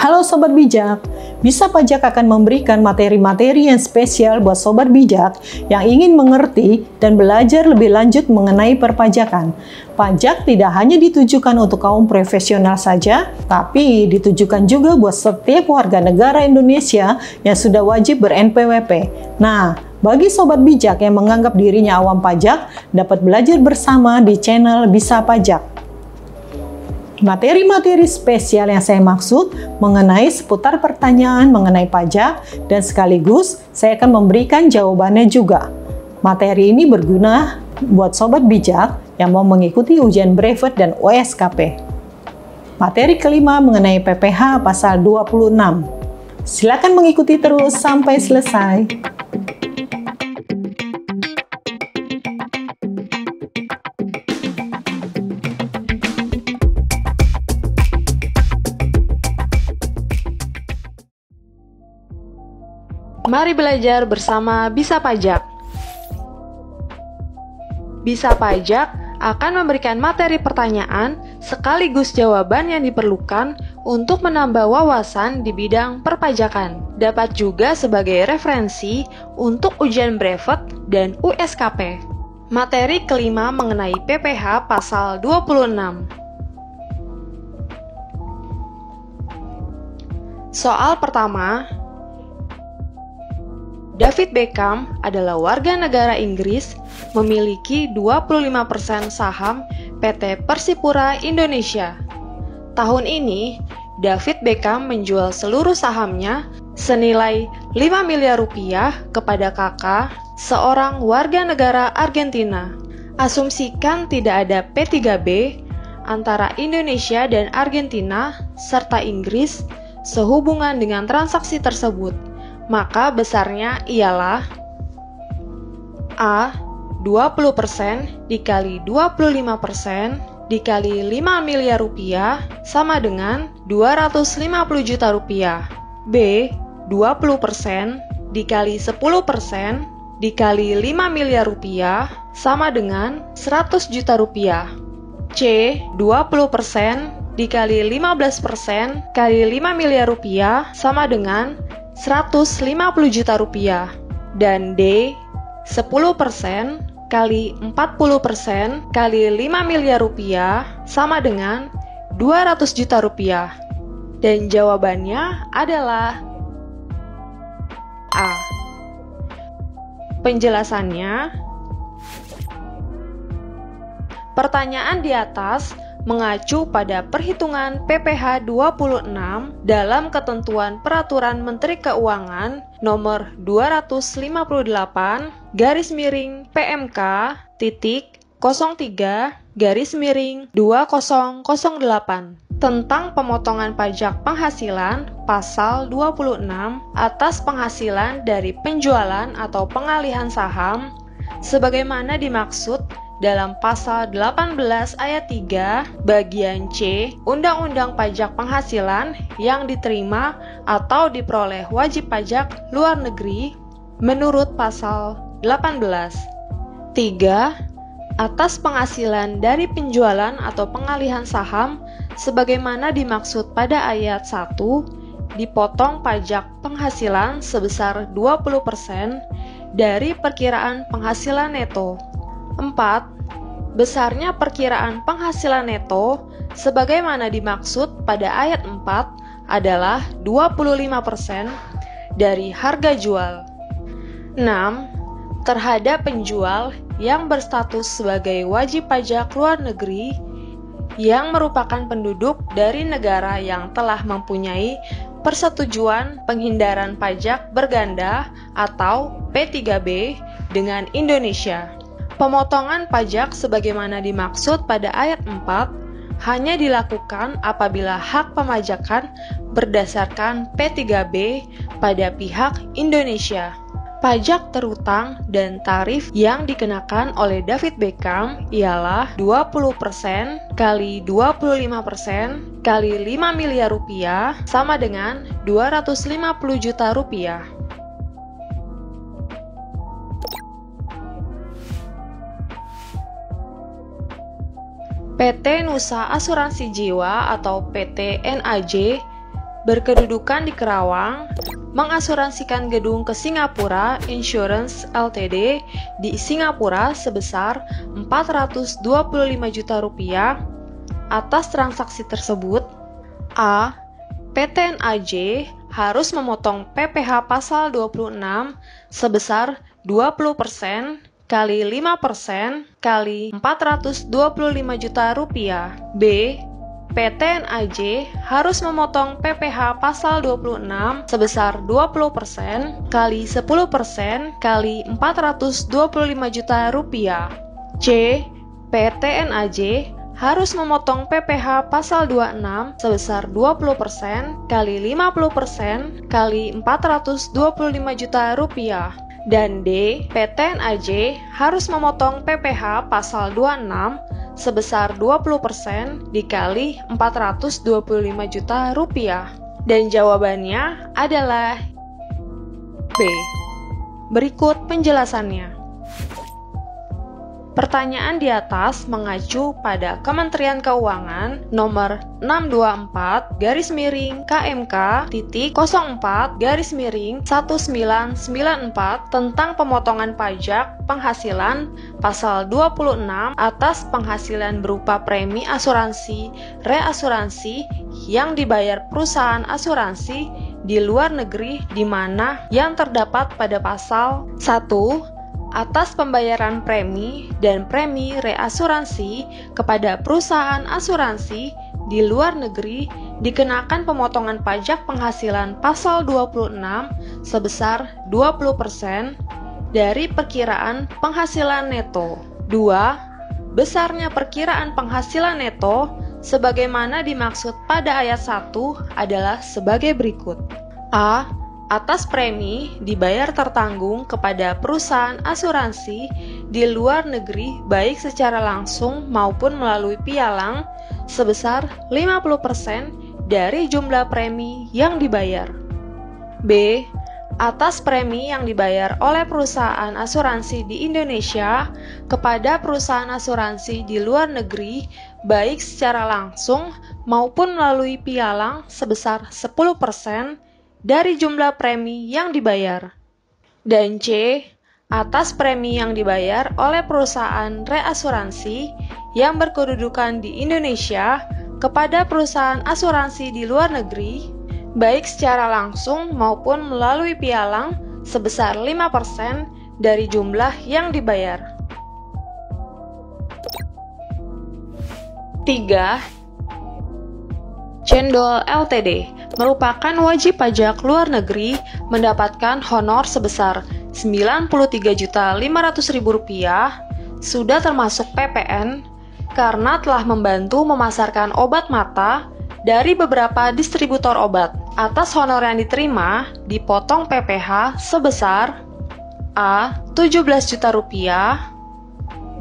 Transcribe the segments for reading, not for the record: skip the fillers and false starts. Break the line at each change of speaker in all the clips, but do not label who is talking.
Halo Sobat Bijak, Bisa Pajak akan memberikan materi-materi yang spesial buat Sobat Bijak yang ingin mengerti dan belajar lebih lanjut mengenai perpajakan. Pajak tidak hanya ditujukan untuk kaum profesional saja, tapi ditujukan juga buat setiap warga negara Indonesia yang sudah wajib ber-NPWP. Nah, bagi Sobat Bijak yang menganggap dirinya awam pajak, dapat belajar bersama di channel Bisa Pajak. Materi-materi spesial yang saya maksud mengenai seputar pertanyaan mengenai pajak dan sekaligus saya akan memberikan jawabannya juga. Materi ini berguna buat Sobat Bijak yang mau mengikuti ujian brevet dan OSKP. Materi kelima mengenai PPh pasal 26. Silakan mengikuti terus sampai selesai.
Mari belajar bersama Bisa Pajak. Bisa Pajak akan memberikan materi pertanyaan sekaligus jawaban yang diperlukan untuk menambah wawasan di bidang perpajakan. Dapat juga sebagai referensi untuk ujian brevet dan USKP. Materi kelima mengenai PPh pasal 26. Soal pertama, David Beckham adalah warga negara Inggris, memiliki 25% saham PT Persipura Indonesia. Tahun ini, David Beckham menjual seluruh sahamnya senilai 5 miliar rupiah kepada kakak, seorang warga negara Argentina. Asumsikan tidak ada P3B antara Indonesia dan Argentina serta Inggris sehubungan dengan transaksi tersebut. Maka besarnya ialah A. 20% dikali 25% dikali 5 miliar rupiah sama dengan 250 juta rupiah. B. 20% dikali 10% dikali 5 miliar rupiah sama dengan 100 juta rupiah. C. 20% dikali 15% kali 5 miliar rupiah sama dengan 150 juta rupiah. Dan D. 10% kali 40% kali 5 miliar rupiah sama dengan 200 juta rupiah. Dan jawabannya adalah A. Penjelasannya, pertanyaan di atas mengacu pada perhitungan PPh 26 dalam ketentuan Peraturan Menteri Keuangan nomor 258 garis miring PMK titik 03 garis miring 2008 tentang pemotongan pajak penghasilan pasal 26 atas penghasilan dari penjualan atau pengalihan saham sebagaimana dimaksud dalam pasal 18 ayat 3 bagian C Undang-Undang Pajak Penghasilan yang diterima atau diperoleh wajib pajak luar negeri menurut pasal 18. 3. Atas penghasilan dari penjualan atau pengalihan saham sebagaimana dimaksud pada ayat 1 dipotong pajak penghasilan sebesar 20% dari perkiraan penghasilan neto. 4. Besarnya perkiraan penghasilan neto sebagaimana dimaksud pada ayat 4 adalah 25% dari harga jual. 6. Terhadap penjual yang berstatus sebagai wajib pajak luar negeri yang merupakan penduduk dari negara yang telah mempunyai persetujuan penghindaran pajak berganda atau P3B dengan Indonesia. Pemotongan pajak sebagaimana dimaksud pada ayat 4 hanya dilakukan apabila hak pemajakan berdasarkan P3B pada pihak Indonesia. Pajak terutang dan tarif yang dikenakan oleh David Beckham ialah 20% kali 25% kali 5 miliar rupiah sama dengan 250 juta rupiah. PT Nusa Asuransi Jiwa atau PT NAJ berkedudukan di Kerawang, mengasuransikan gedung ke Singapura Insurance Ltd di Singapura sebesar Rp425 juta atas transaksi tersebut. A. PT NAJ harus memotong PPh pasal 26 sebesar 20% kali 5% kali Rp425 juta. B. PT NAJ harus memotong PPh pasal 26 sebesar 20% kali 10% kali Rp425 juta. C. PT NAJ harus memotong PPh pasal 26 sebesar 20% kali 50% kali Rp425 juta. Dan D. PT NAJ harus memotong PPh pasal 26 sebesar 20% dikali Rp425 juta. Dan jawabannya adalah B. Berikut penjelasannya. Pertanyaan di atas mengacu pada Kementerian Keuangan nomor 624/04/1994 tentang pemotongan pajak penghasilan pasal 26 atas penghasilan berupa premi asuransi reasuransi yang dibayar perusahaan asuransi di luar negeri di mana yang terdapat pada pasal 1 atas pembayaran premi dan premi reasuransi kepada perusahaan asuransi di luar negeri dikenakan pemotongan pajak penghasilan pasal 26 sebesar 20% dari perkiraan penghasilan neto. 2. Besarnya perkiraan penghasilan neto sebagaimana dimaksud pada ayat 1 adalah sebagai berikut. A. Atas premi dibayar tertanggung kepada perusahaan asuransi di luar negeri baik secara langsung maupun melalui pialang sebesar 50% dari jumlah premi yang dibayar. B. Atas premi yang dibayar oleh perusahaan asuransi di Indonesia kepada perusahaan asuransi di luar negeri baik secara langsung maupun melalui pialang sebesar 10% dari jumlah premi yang dibayar. Dan C. Atas premi yang dibayar oleh perusahaan reasuransi yang berkedudukan di Indonesia kepada perusahaan asuransi di luar negeri, baik secara langsung maupun melalui pialang sebesar 5% dari jumlah yang dibayar. 3. Cendol Ltd merupakan wajib pajak luar negeri mendapatkan honor sebesar Rp93.500.000 sudah termasuk PPN karena telah membantu memasarkan obat mata dari beberapa distributor obat. Atas honor yang diterima dipotong PPh sebesar A. Rp17 juta,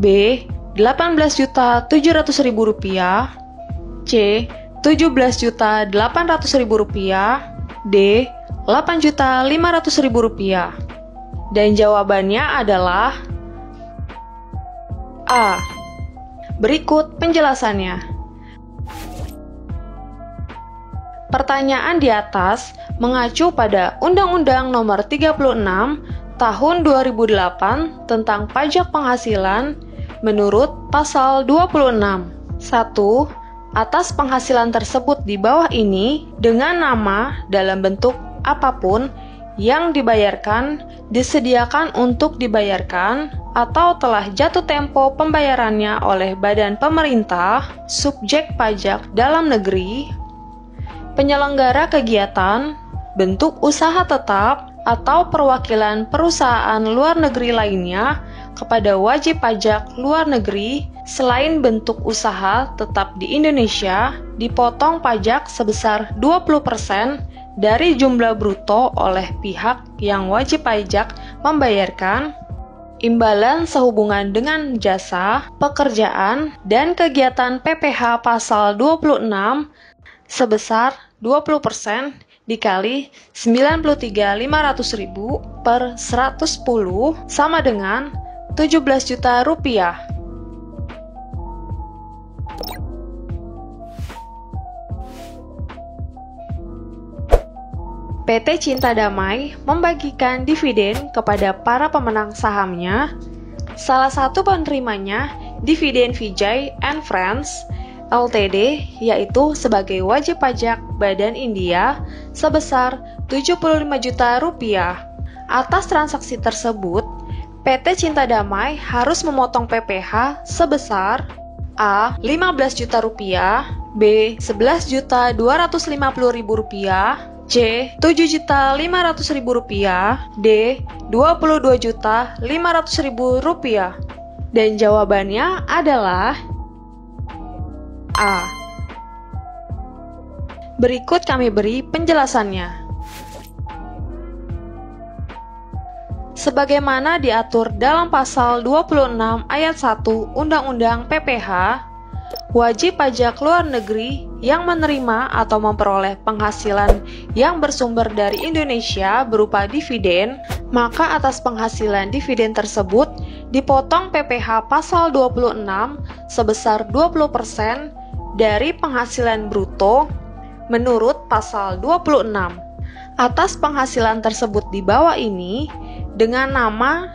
B. Rp18.700.000, C. Rp17.800.000, D. Rp8.500.000. Dan jawabannya adalah A. Berikut penjelasannya. Pertanyaan di atas mengacu pada Undang-Undang Nomor 36 Tahun 2008 tentang pajak penghasilan menurut pasal 26. 1. Atas penghasilan tersebut di bawah ini dengan nama dalam bentuk apapun yang dibayarkan, disediakan untuk dibayarkan, atau telah jatuh tempo pembayarannya oleh badan pemerintah, subjek pajak dalam negeri, penyelenggara kegiatan, bentuk usaha tetap, atau perwakilan perusahaan luar negeri lainnya kepada wajib pajak luar negeri selain bentuk usaha tetap di Indonesia dipotong pajak sebesar 20% dari jumlah bruto oleh pihak yang wajib pajak membayarkan imbalan sehubungan dengan jasa, pekerjaan, dan kegiatan PPh pasal 26 sebesar 20% dikali 93.500.000 per 110 sama dengan Rp17 juta. PT Cinta Damai membagikan dividen kepada para pemenang sahamnya. Salah satu penerimanya Dividen Vijay and Friends Ltd, yaitu sebagai wajib pajak Badan India sebesar 75 juta rupiah. Atas transaksi tersebut, PT Cinta Damai harus memotong PPh sebesar A. 15 juta rupiah, B. 11 juta 250 ribu rupiah, C. 7 juta 500 ribu rupiah, D. 22 juta 500 ribu rupiah. Dan jawabannya adalah A. Berikut kami beri penjelasannya. Sebagaimana diatur dalam pasal 26 ayat 1 Undang-Undang PPh, wajib pajak luar negeri yang menerima atau memperoleh penghasilan yang bersumber dari Indonesia berupa dividen, maka atas penghasilan dividen tersebut dipotong PPh pasal 26 sebesar 20% dari penghasilan bruto menurut pasal 26. Atas penghasilan tersebut di bawah ini, dengan nama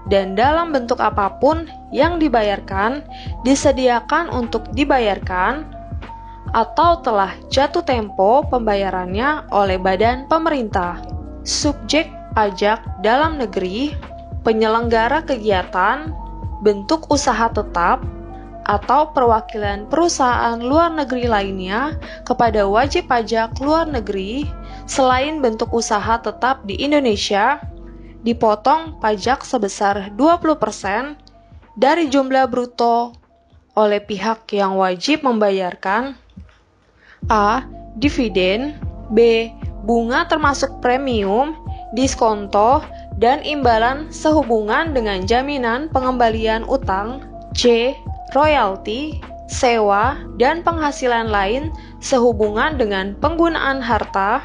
dan dalam bentuk apapun yang dibayarkan, disediakan untuk dibayarkan, atau telah jatuh tempo pembayarannya oleh badan pemerintah, subjek pajak dalam negeri, penyelenggara kegiatan, bentuk usaha tetap, atau perwakilan perusahaan luar negeri lainnya kepada wajib pajak luar negeri selain bentuk usaha tetap di Indonesia, dipotong pajak sebesar 20% dari jumlah bruto oleh pihak yang wajib membayarkan A. Dividen, B. Bunga termasuk premium, diskonto, dan imbalan sehubungan dengan jaminan pengembalian utang, C. Royalti, sewa, dan penghasilan lain sehubungan dengan penggunaan harta,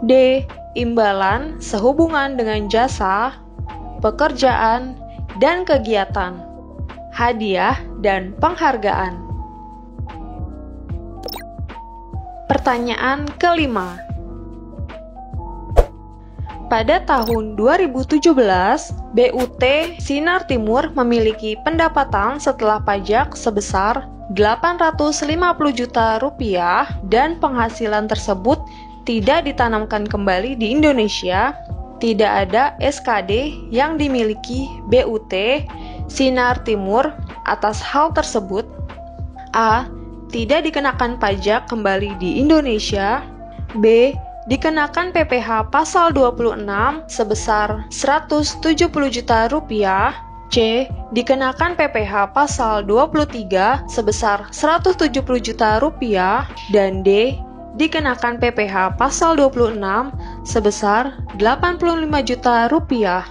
D. Imbalan sehubungan dengan jasa, pekerjaan, dan kegiatan, hadiah, dan penghargaan. Pertanyaan kelima. Pada tahun 2017, BUT Sinar Timur memiliki pendapatan setelah pajak sebesar 850 juta rupiah dan penghasilan tersebut tidak ditanamkan kembali di Indonesia. Tidak ada SKD yang dimiliki BUT Sinar Timur atas hal tersebut. A. Tidak dikenakan pajak kembali di Indonesia. B. Dikenakan PPh pasal 26 sebesar 170 juta rupiah. C. Dikenakan PPh pasal 23 sebesar 170 juta rupiah. Dan D. Dikenakan PPh pasal 26 sebesar 85 juta rupiah.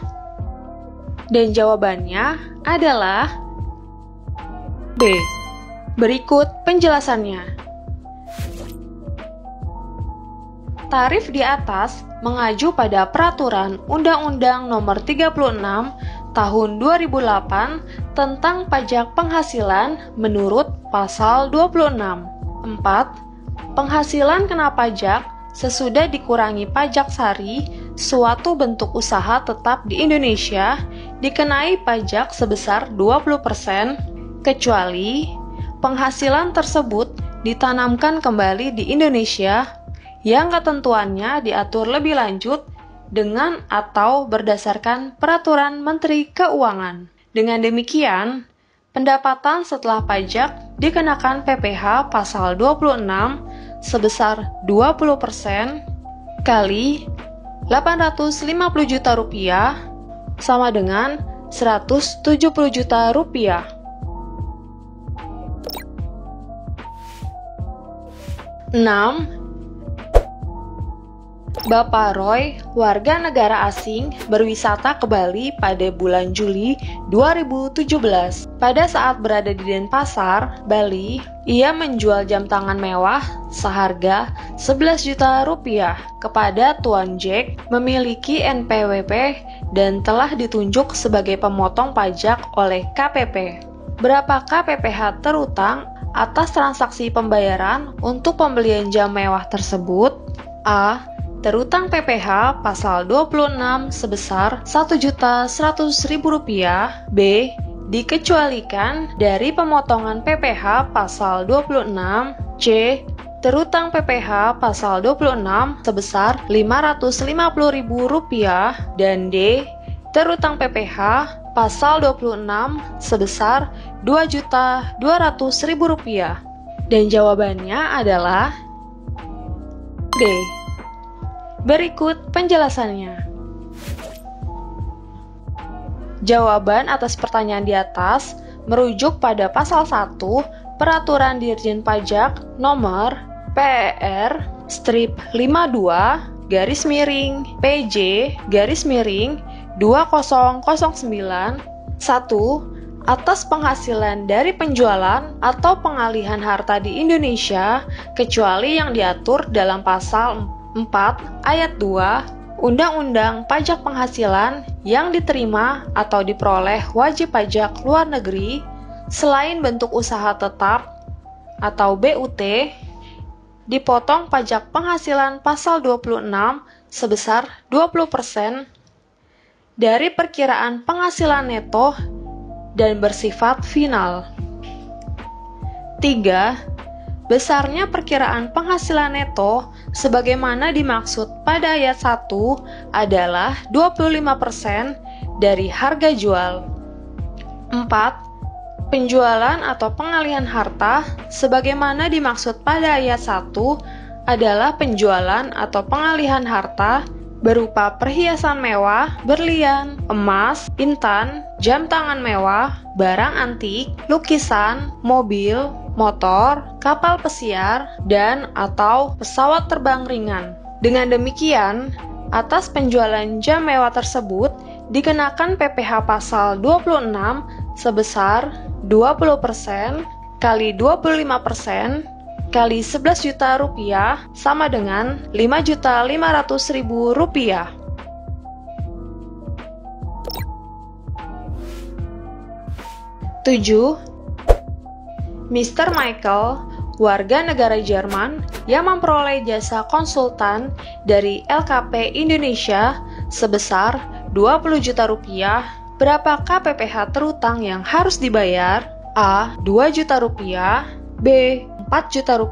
Dan jawabannya adalah B. Berikut penjelasannya. Tarif di atas mengacu pada Peraturan Undang-Undang Nomor 36 Tahun 2008 tentang pajak penghasilan menurut Pasal 26. 4. Penghasilan kena pajak sesudah dikurangi pajak sari suatu bentuk usaha tetap di Indonesia dikenai pajak sebesar 20%, kecuali penghasilan tersebut ditanamkan kembali di Indonesia yang ketentuannya diatur lebih lanjut dengan atau berdasarkan Peraturan Menteri Keuangan. Dengan demikian, pendapatan setelah pajak dikenakan PPh pasal 26 sebesar 20% kali 850 juta rupiah sama dengan 170 juta rupiah. 6. Bapak Roy, warga negara asing, berwisata ke Bali pada bulan Juli 2017. Pada saat berada di Denpasar, Bali, ia menjual jam tangan mewah seharga 11 juta rupiah kepada Tuan Jack, memiliki NPWP dan telah ditunjuk sebagai pemotong pajak oleh KPP. Berapakah PPh terutang atas transaksi pembayaran untuk pembelian jam mewah tersebut? A. terutang PPh pasal 26 sebesar Rp1.100.000. B. Dikecualikan dari pemotongan PPh pasal 26. C. Terutang PPh pasal 26 sebesar Rp550.000. Dan D. Terutang PPh pasal 26 sebesar Rp2.200.000. Dan jawabannya adalah D. Berikut penjelasannya. Jawaban atas pertanyaan di atas merujuk pada pasal 1 Peraturan Dirjen Pajak Nomor PER/52-PJ/2009 1. Atas penghasilan dari penjualan atau pengalihan harta di Indonesia, kecuali yang diatur dalam pasal 4 ayat 2 Undang-Undang Pajak Penghasilan yang diterima atau diperoleh wajib pajak luar negeri, selain bentuk usaha tetap atau BUT, dipotong pajak penghasilan pasal 26 sebesar 20% dari perkiraan penghasilan neto dan bersifat final. 3. Besarnya perkiraan penghasilan neto sebagaimana dimaksud pada ayat 1 adalah 25% dari harga jual. 4. Penjualan atau pengalihan harta sebagaimana dimaksud pada ayat 1 adalah penjualan atau pengalihan harta berupa perhiasan mewah, berlian, emas, intan, jam tangan mewah, barang antik, lukisan, mobil, motor, kapal pesiar, dan atau pesawat terbang ringan. Dengan demikian, atas penjualan jam mewah tersebut dikenakan PPh pasal 26 sebesar 20% kali 25% kali 11 juta rupiah sama dengan Rp5.500.000. 7. Mr. Michael, warga negara Jerman yang memperoleh jasa konsultan dari LKP Indonesia sebesar Rp20 juta. Berapakah PPh terutang yang harus dibayar? A. Rp2 juta. B. Rp4 juta,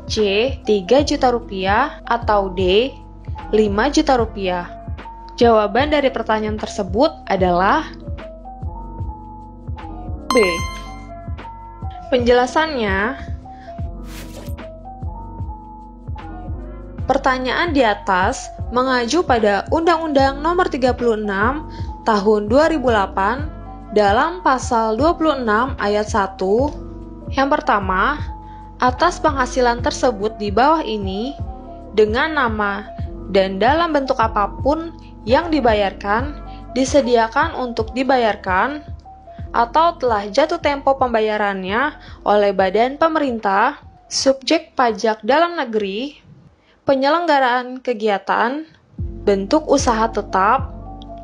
C. Rp3 juta, atau D. Rp5 juta. Jawaban dari pertanyaan tersebut adalah B. Penjelasannya, pertanyaan di atas mengacu pada Undang-Undang Nomor 36 Tahun 2008 dalam pasal 26 ayat 1. Yang pertama, atas penghasilan tersebut di bawah ini dengan nama dan dalam bentuk apapun yang dibayarkan, disediakan untuk dibayarkan, atau telah jatuh tempo pembayarannya oleh badan pemerintah, subjek pajak dalam negeri, penyelenggaraan kegiatan, bentuk usaha tetap,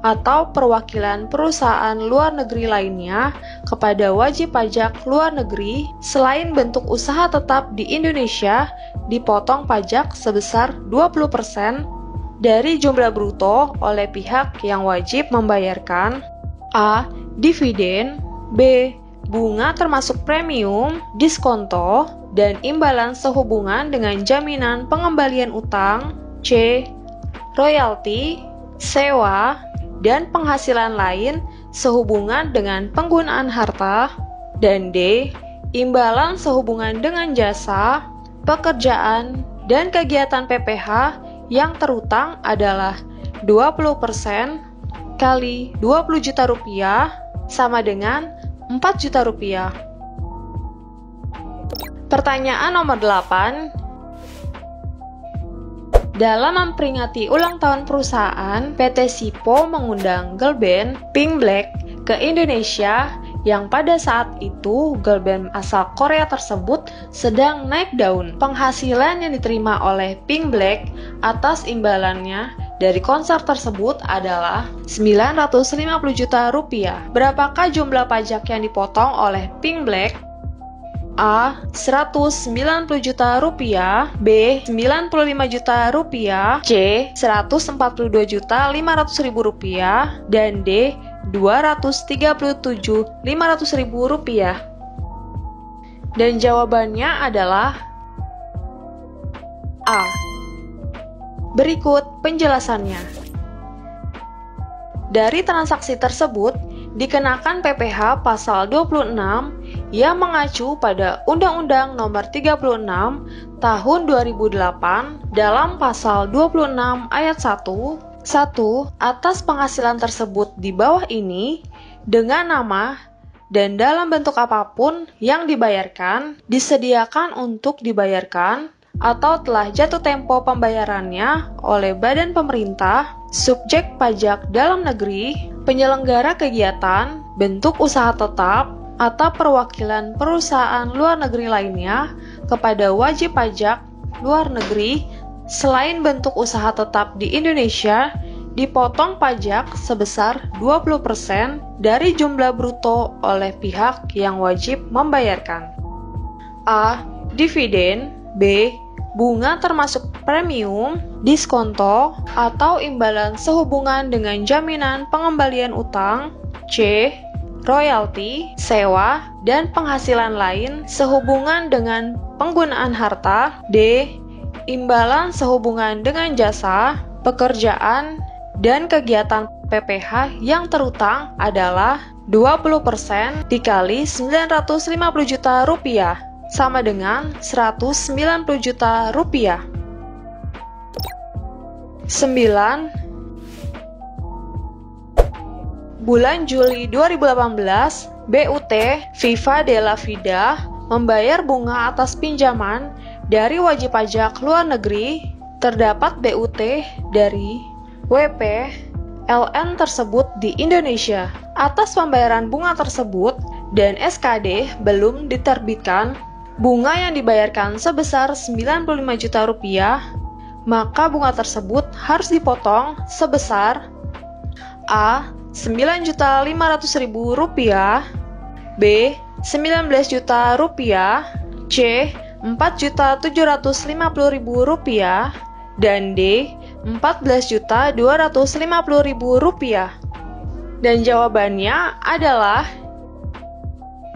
atau perwakilan perusahaan luar negeri lainnya kepada wajib pajak luar negeri selain bentuk usaha tetap di Indonesia dipotong pajak sebesar 20% dari jumlah bruto oleh pihak yang wajib membayarkan. A. Dividen. B. Bunga termasuk premium, diskonto, dan imbalan sehubungan dengan jaminan pengembalian utang. C. Royalti, sewa, dan penghasilan lain sehubungan dengan penggunaan harta. Dan D. Imbalan sehubungan dengan jasa, pekerjaan, dan kegiatan PPh yang terutang adalah 20% kali Rp20 juta sama dengan Rp4 juta. Pertanyaan nomor 8. Dalam memperingati ulang tahun perusahaan, PT Sipo mengundang girl band Pink Black ke Indonesia yang pada saat itu girl band asal Korea tersebut sedang naik daun. Penghasilan yang diterima oleh Pink Black atas imbalannya dari konser tersebut adalah Rp950 juta. Berapakah jumlah pajak yang dipotong oleh Pink Black? A. 190 juta rupiah, B. 95 juta rupiah, C. 142 juta 500 ribu rupiah, dan D. 237 500 ribu rupiah. Dan jawabannya adalah A. Berikut penjelasannya. Dari transaksi tersebut, dikenakan PPh pasal 26 yang mengacu pada Undang-Undang Nomor 36 Tahun 2008 dalam pasal 26 ayat 1, atas penghasilan tersebut di bawah ini dengan nama dan dalam bentuk apapun yang dibayarkan, disediakan untuk dibayarkan, atau telah jatuh tempo pembayarannya oleh badan pemerintah, subjek pajak dalam negeri, penyelenggara kegiatan, bentuk usaha tetap, atau perwakilan perusahaan luar negeri lainnya kepada wajib pajak luar negeri selain bentuk usaha tetap di Indonesia, dipotong pajak sebesar 20% dari jumlah bruto oleh pihak yang wajib membayarkan. A. Dividen, B. Bunga termasuk premium, diskonto, atau imbalan sehubungan dengan jaminan pengembalian utang, C. Royalti, sewa, dan penghasilan lain sehubungan dengan penggunaan harta, D. Imbalan sehubungan dengan jasa, pekerjaan, dan kegiatan PPh yang terutang adalah 20% dikali 950 juta rupiah, sama dengan 190 juta rupiah. 9. Bulan Juli 2018, BUT Viva de la Vida membayar bunga atas pinjaman dari wajib pajak luar negeri. Terdapat BUT dari WP LN tersebut di Indonesia. Atas pembayaran bunga tersebut dan SKD belum diterbitkan, bunga yang dibayarkan sebesar 95 juta rupiah, maka bunga tersebut harus dipotong sebesar A. 9.500.000 rupiah, B. 19 juta rupiah, C. 4.750.000 rupiah, dan D. 14.250.000 rupiah. Dan jawabannya adalah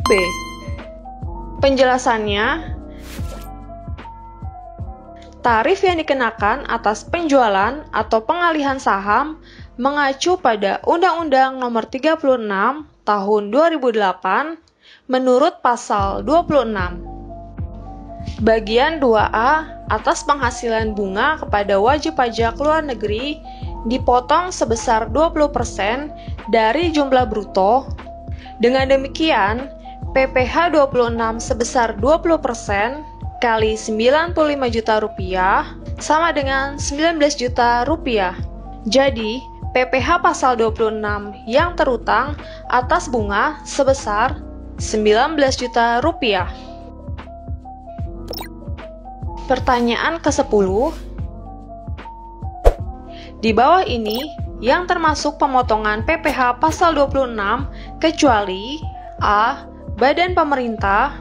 B. Penjelasannya, tarif yang dikenakan atas penjualan atau pengalihan saham mengacu pada Undang-Undang Nomor 36 Tahun 2008 menurut pasal 26. Bagian 2A atas penghasilan bunga kepada wajib pajak luar negeri dipotong sebesar 20% dari jumlah bruto. Dengan demikian, PPh 26 sebesar 20% kali 95 juta rupiah sama dengan 19 juta rupiah. Jadi, PPh pasal 26 yang terutang atas bunga sebesar 19 juta rupiah. Pertanyaan ke-10. Di bawah ini yang termasuk pemotongan PPh pasal 26 kecuali A. Badan pemerintah,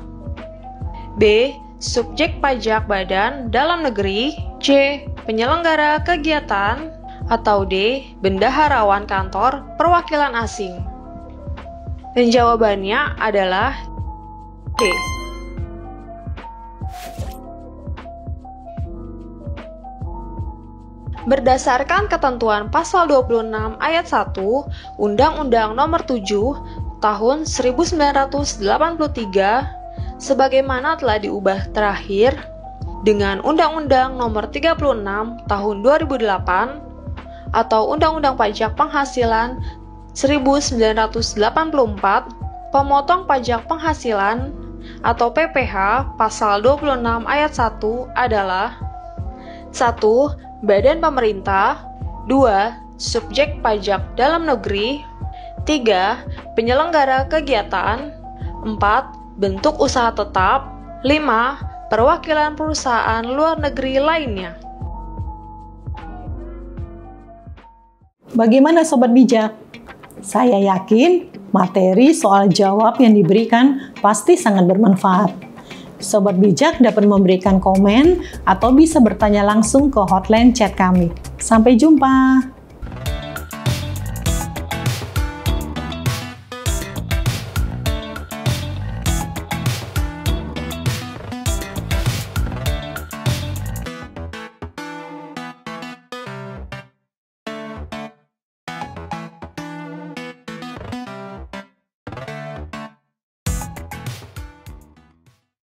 B. Subjek pajak badan dalam negeri, C. Penyelenggara kegiatan, atau D. Bendaharawan kantor perwakilan asing. Dan jawabannya adalah D. Berdasarkan ketentuan pasal 26 ayat 1 Undang-Undang Nomor 7 Tahun 1983 sebagaimana telah diubah terakhir dengan Undang-Undang Nomor 36 Tahun 2008 atau Undang-Undang Pajak Penghasilan 1984, pemotong pajak penghasilan atau PPh pasal 26 ayat 1 adalah 1. Badan pemerintah, 2. Subjek pajak dalam negeri, 3. Penyelenggara kegiatan, 4. Bentuk usaha tetap, 5. Perwakilan perusahaan luar negeri lainnya.
Bagaimana Sobat Bijak? Saya yakin materi soal jawab yang diberikan pasti sangat bermanfaat. Sobat Bijak dapat memberikan komen atau bisa bertanya langsung ke hotline chat kami. Sampai jumpa!